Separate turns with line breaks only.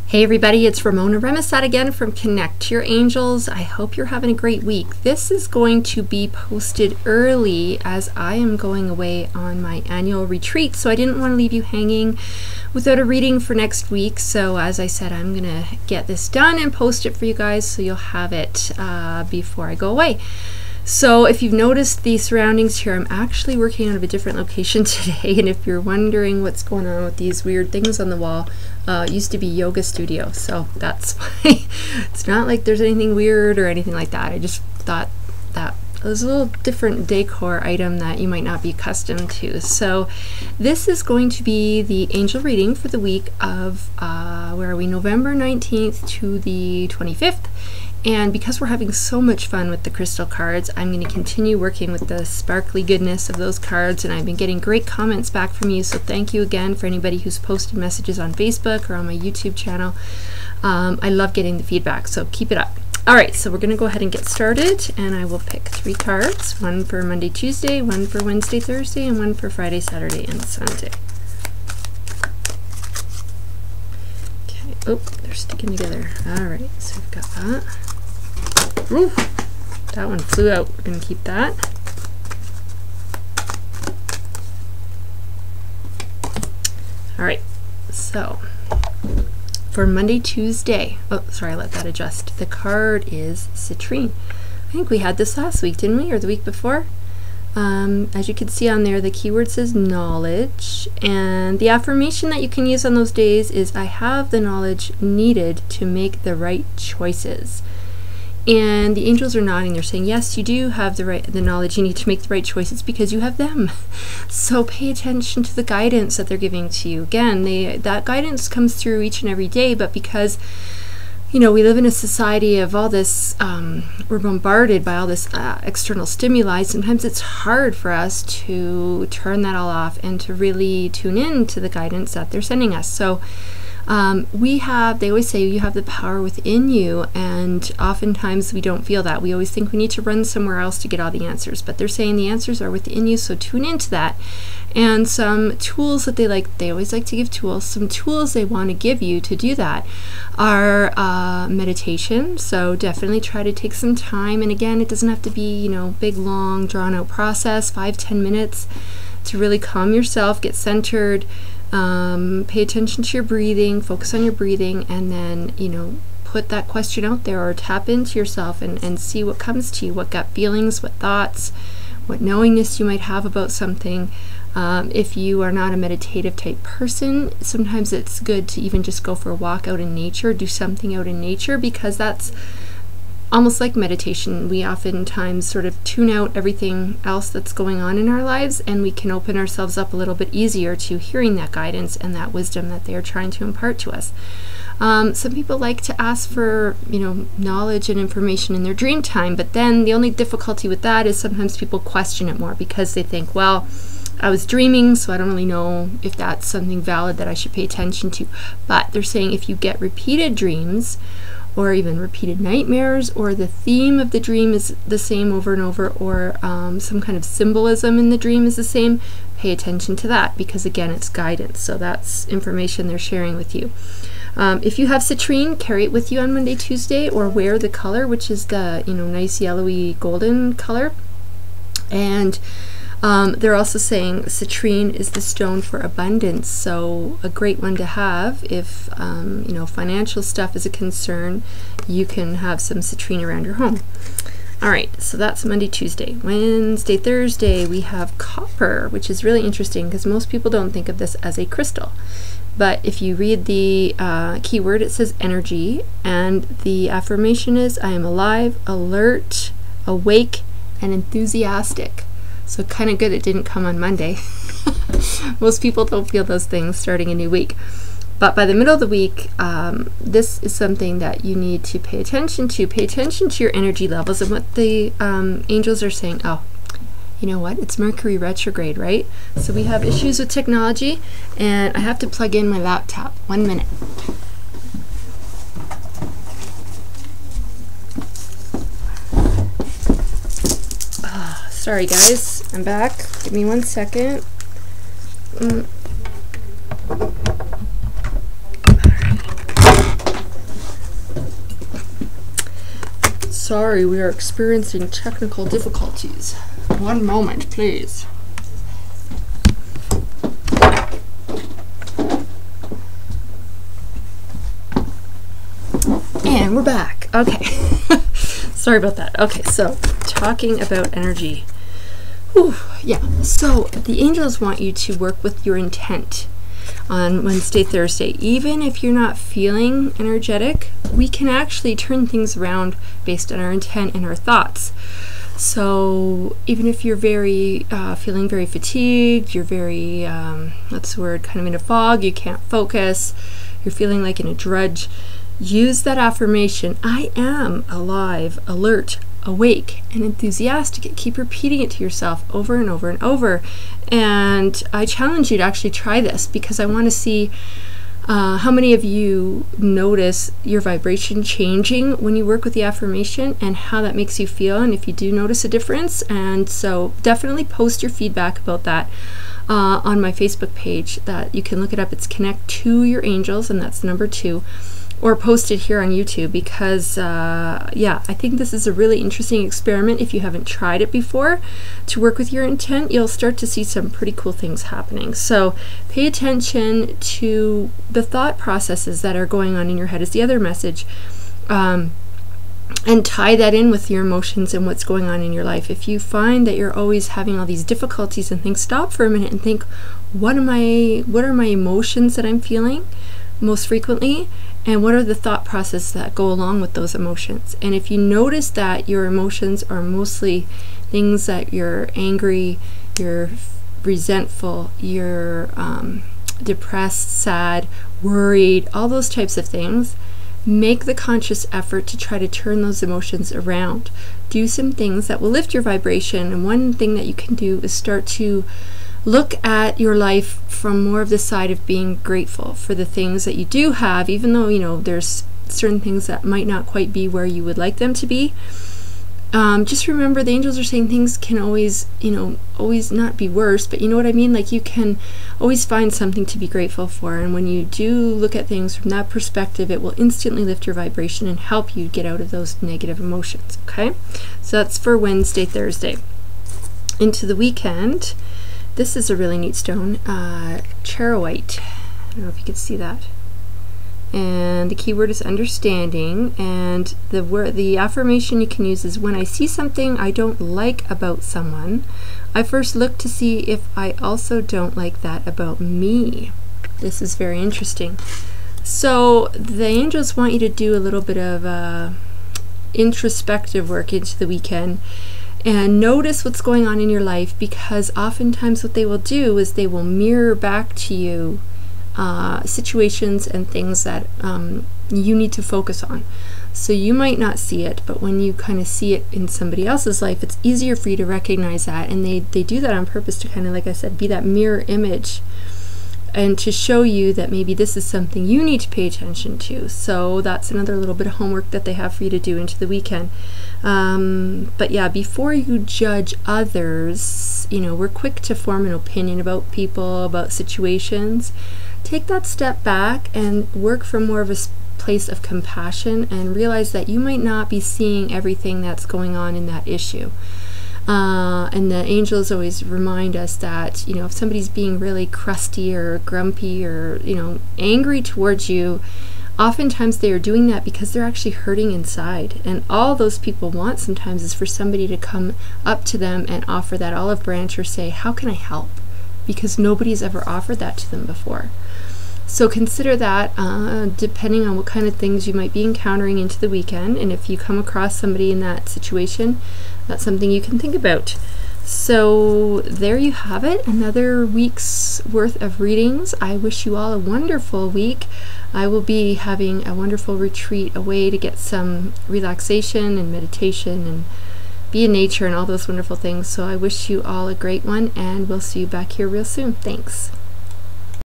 Hey everybody, it's Ramona Remesat again from Connect to Your Angels. I hope you're having a great week. This is going to be posted early as I am going away on my annual retreat, so I didn't want to leave you hanging without a reading for next week. So as I said, I'm gonna get this done and post it for you guys so you'll have it before I go away. So if you've noticed the surroundings here, I'm actually working out of a different location today, and if you're wondering what's going on with these weird things on the wall, it used to be yoga studio, so that's why. It's not like there's anything weird or anything like that. I just thought that it was a little different decor item that you might not be accustomed to. So this is going to be the angel reading for the week of, where are we, November 19th to the 25th. And because we're having so much fun with the crystal cards, I'm going to continue working with the sparkly goodness of those cards, and I've been getting great comments back from you, so thank you again for anybody who's posted messages on Facebook or on my YouTube channel. I love getting the feedback, so keep it up. Alright, so we're going to go ahead and get started, and I will pick 3 cards, one for Monday, Tuesday, one for Wednesday, Thursday, and one for Friday, Saturday, and Sunday. Okay, oh, they're sticking together. Alright, so we've got that. Ooh, that one flew out. We're going to keep that. Alright, so for Monday, Tuesday, oh, sorry, let that adjust. The card is citrine. I think we had this last week, didn't we? Or the week before? As you can see on there, the keyword says knowledge, and the affirmation that you can use on those days is, I have the knowledge needed to make the right choices. And the angels are nodding. They're saying, yes, you do have the knowledge you need to make the right choices because you have them. So pay attention to the guidance that they're giving to you. Again, that guidance comes through each and every day, but because, you know, we live in a society of all this, we're bombarded by all this external stimuli. Sometimes it's hard for us to turn that all off and to really tune in to the guidance that they're sending us. So they always say you have the power within you, and oftentimes we don't feel that. We always think we need to run somewhere else to get all the answers, but they're saying the answers are within you, so tune into that. And some tools that they always like to give tools, some tools they want to give you to do that are meditation. So definitely try to take some time, and again, it doesn't have to be, you know, big, long, drawn-out process, 5-10 minutes to really calm yourself, get centered. Pay attention to your breathing, focus on your breathing, and then, you know, put that question out there or tap into yourself and see what comes to you, what gut feelings, what thoughts, what knowingness you might have about something. If you are not a meditative type person, sometimes it's good to even just go for a walk out in nature, do something out in nature, because that's almost like meditation. We oftentimes sort of tune out everything else that's going on in our lives, and we can open ourselves up a little bit easier to hearing that guidance and that wisdom that they are trying to impart to us. Some people like to ask for, you know, knowledge and information in their dream time, but then the only difficulty with that is sometimes people question it more because they think, well, I was dreaming, so I don't really know if that's something valid that I should pay attention to. But they're saying if you get repeated dreams, or even repeated nightmares, or the theme of the dream is the same over and over, or some kind of symbolism in the dream is the same, pay attention to that, because again, it's guidance. So that's information they're sharing with you. If you have citrine, carry it with you on Monday, Tuesday, or wear the color, which is the, you know, nice yellowy golden color. And they're also saying citrine is the stone for abundance, so a great one to have if you know, financial stuff is a concern. You can have some citrine around your home. Alright, so that's Monday, Tuesday. Wednesday, Thursday, we have copper, which is really interesting because most people don't think of this as a crystal. But if you read the keyword, it says energy, and the affirmation is, I am alive, alert, awake, and enthusiastic. So kind of good it didn't come on Monday. Most people don't feel those things starting a new week. But by the middle of the week, this is something that you need to pay attention to. Pay attention to your energy levels and what the angels are saying. Oh, you know what? It's Mercury retrograde, right? So we have issues with technology, and I have to plug in my laptop. 1 minute. Sorry guys, I'm back. Give me 1 second. Alright. sorry, we are experiencing technical difficulties. One moment, please. And we're back. Okay. Sorry about that. Okay, so talking about energy. Whew, yeah, so the angels want you to work with your intent on Wednesday, Thursday. Even if you're not feeling energetic, we can actually turn things around based on our intent and our thoughts. So even if you're feeling very fatigued, you're very, what's the word, kind of in a fog, you can't focus, you're feeling like in a drudge, use that affirmation, I am alive, alert, awake, and enthusiastic. Keep repeating it to yourself over and over and over. And I challenge you to actually try this, because I want to see how many of you notice your vibration changing when you work with the affirmation and how that makes you feel, and if you do notice a difference. And so definitely post your feedback about that on my Facebook page. That you can look it up. It's Connect to Your Angels, and that's number 2. Or post it here on YouTube, because yeah, I think this is a really interesting experiment. If you haven't tried it before, to work with your intent, you'll start to see some pretty cool things happening. So pay attention to the thought processes that are going on in your head is the other message, and tie that in with your emotions and what's going on in your life. If you find that you're always having all these difficulties and things, stop for a minute and think, what are my emotions that I'm feeling most frequently, and what are the thought processes that go along with those emotions. And if you notice that your emotions are mostly things that you're angry, you're resentful, you're depressed, sad, worried, all those types of things, make the conscious effort to try to turn those emotions around. Do some things that will lift your vibration. And one thing that you can do is start to look at your life from more of the side of being grateful for the things that you do have, even though, you know, there's certain things that might not quite be where you would like them to be. Just remember, the angels are saying things can always, you know, always not be worse, but you know what I mean? Like, you can always find something to be grateful for. And when you do look at things from that perspective, it will instantly lift your vibration and help you get out of those negative emotions. Okay? So that's for Wednesday, Thursday. Into the weekend. This is a really neat stone, charoite. I don't know if you can see that. And the keyword is understanding. And the affirmation you can use is, when I see something I don't like about someone, I first look to see if I also don't like that about me. This is very interesting. So the angels want you to do a little bit of introspective work into the weekend. And notice what's going on in your life, because oftentimes what they will do is they will mirror back to you situations and things that you need to focus on. So you might not see it, but when you kind of see it in somebody else's life, it's easier for you to recognize that. And they do that on purpose to kind of, like I said, be that mirror image, and to show you that maybe this is something you need to pay attention to. So that's another little bit of homework that they have for you to do into the weekend. But yeah, before you judge others, you know, we're quick to form an opinion about people, about situations. Take that step back and work from more of a place of compassion, and realize that you might not be seeing everything that's going on in that issue. And the angels always remind us that, you know, if somebody's being really crusty or grumpy or, you know, angry towards you, oftentimes they are doing that because they're actually hurting inside. And all those people want sometimes is for somebody to come up to them and offer that olive branch, or say, how can I help? Because nobody's ever offered that to them before. So consider that, depending on what kind of things you might be encountering into the weekend. And if you come across somebody in that situation, that's something you can think about. So there you have it, another week's worth of readings. I wish you all a wonderful week. I will be having a wonderful retreat away to get some relaxation and meditation and be in nature and all those wonderful things. So I wish you all a great one, and we'll see you back here real soon. Thanks.